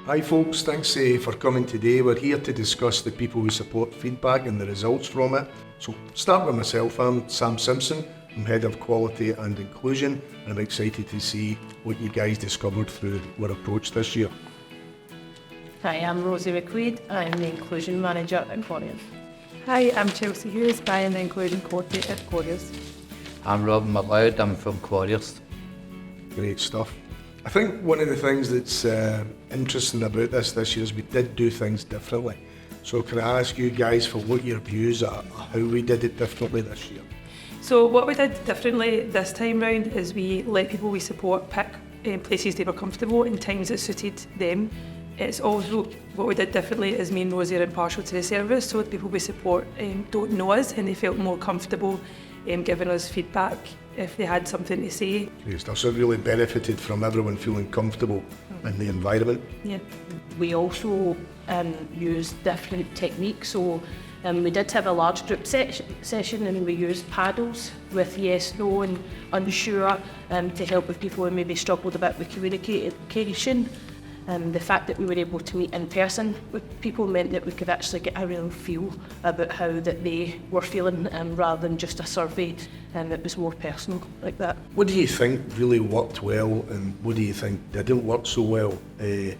Hi folks, thanks for coming today. We're here to discuss the People We Support feedback and the results from it. So start with myself, I'm Sam Simpson, I'm Head of Quality and Inclusion, and I'm excited to see what you guys discovered through our approach this year. Hi, I'm Rosie McQuaid. I'm the Inclusion Manager at Quarriers. Hi, I'm Chelsea Hughes, I am the Inclusion Coordinator at Quarriers. I'm Rob McLeod, I'm from Quarriers. Great stuff. I think one of the things that's interesting about this year is we did do things differently. So can I ask you guys for what your views are, how we did it differently this year? So what we did differently this time round is we let people we support pick places they were comfortable in times that suited them. It's also, what we did differently is me and Rosie are impartial to the service, so the people we support don't know us and they felt more comfortable giving us feedback if they had something to say. Great stuff. So it really benefited from everyone feeling comfortable in the environment. Yeah. We also used different techniques. So we did have a large group session and we used paddles with yes, no and unsure to help with people who maybe struggled a bit with communication. The fact that we were able to meet in person with people meant that we could actually get a real feel about how that they were feeling rather than just a survey that was more personal like that. What do you think really worked well and what do you think didn't work so well the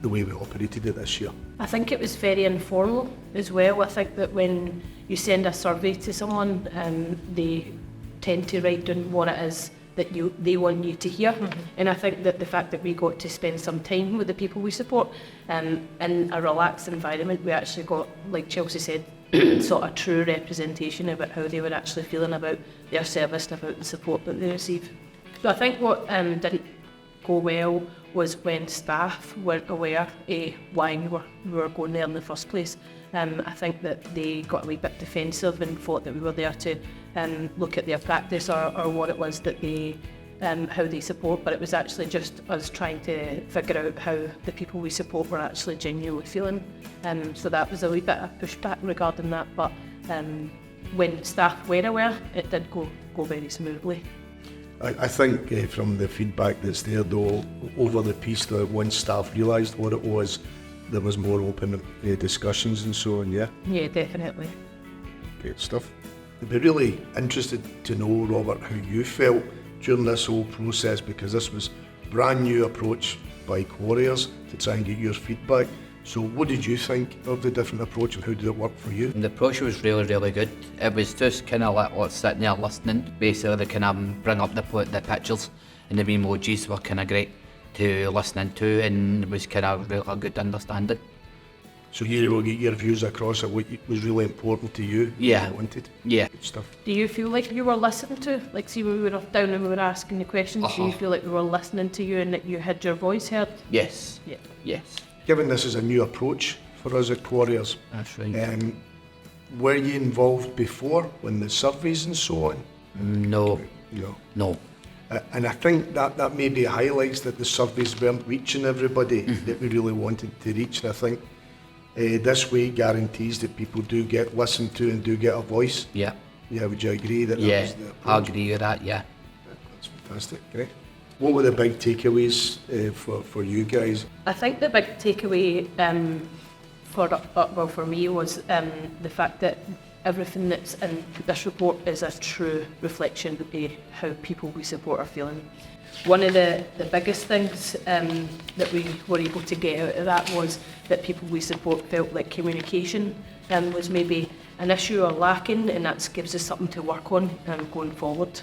way we operated it this year? I think it was very informal as well. I think that when you send a survey to someone, they tend to write down what it is that they want you to hear. And I think that the fact that we got to spend some time with the people we support in a relaxed environment, we actually got, like Chelsea said, sort of true representation about how they were actually feeling about their service and about the support that they receive. So I think what didn't go well was when staff weren't aware why we were going there in the first place. I think that they got a wee bit defensive and thought that we were there to look at their practice or what it was that they, how they support, but it was actually just us trying to figure out how the people we support were actually genuinely feeling. So that was a wee bit of pushback regarding that, but when staff were aware, it did go very smoothly. I think from the feedback that's there though, over the piece that once staff realised what it was, there was more open discussions and so on, yeah? Yeah, definitely. Great stuff. I'd be really interested to know, Robert, how you felt during this whole process because this was a brand new approach by Quarriers to try and get your feedback. So what did you think of the different approach and how did it work for you? And the approach was really good. It was just kind of like sitting there listening. Basically, they kind of bring up the pictures and the emojis were kind of great to listen into and it was kind of really good understanding. So you will get your views across at what was really important to you? Yeah. What you wanted? Yeah. Good stuff. Do you feel like you were listened to? Like, see, when we were down and we were asking the questions, do you feel like we were listening to you and that you had your voice heard? Yes. Yeah. Yes. Given this is a new approach for us at Quarriers, That's right. were you involved before when the surveys and so on? No. No. And I think that maybe highlights that the surveys weren't reaching everybody that we really wanted to reach. And I think this way guarantees that people do get listened to and do get a voice. Yeah. Yeah, would you agree that Yeah, that was the approach? I agree with that, yeah. That's fantastic, great. What were the big takeaways for you guys? I think the big takeaway for me was the fact that everything that's in this report is a true reflection of how people we support are feeling. One of the biggest things that we were able to get out of that was that people we support felt like communication was maybe an issue or lacking, and that gives us something to work on going forward.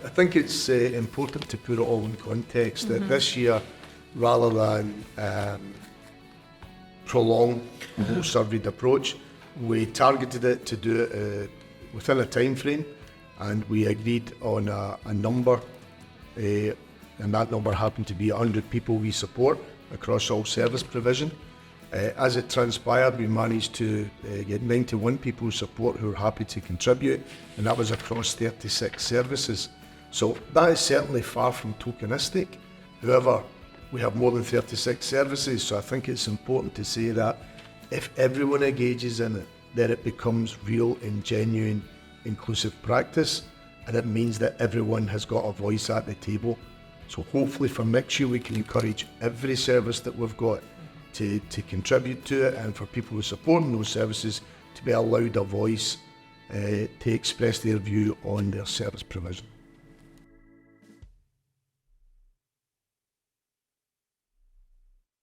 I think it's important to put it all in context that this year, rather than prolong the whole surveyed approach, we targeted it to do it within a time frame, and we agreed on a number, and that number happened to be 100 people we support across all service provision. As it transpired, we managed to get 91 people support who were happy to contribute, and that was across 36 services. So that is certainly far from tokenistic. However, we have more than 36 services, so I think it's important to say that if everyone engages in it, then it becomes real and genuine inclusive practice, and it means that everyone has got a voice at the table. So hopefully for next year we can encourage every service that we've got to contribute to it, and for people who are supporting those services to be allowed a voice to express their view on their service provision.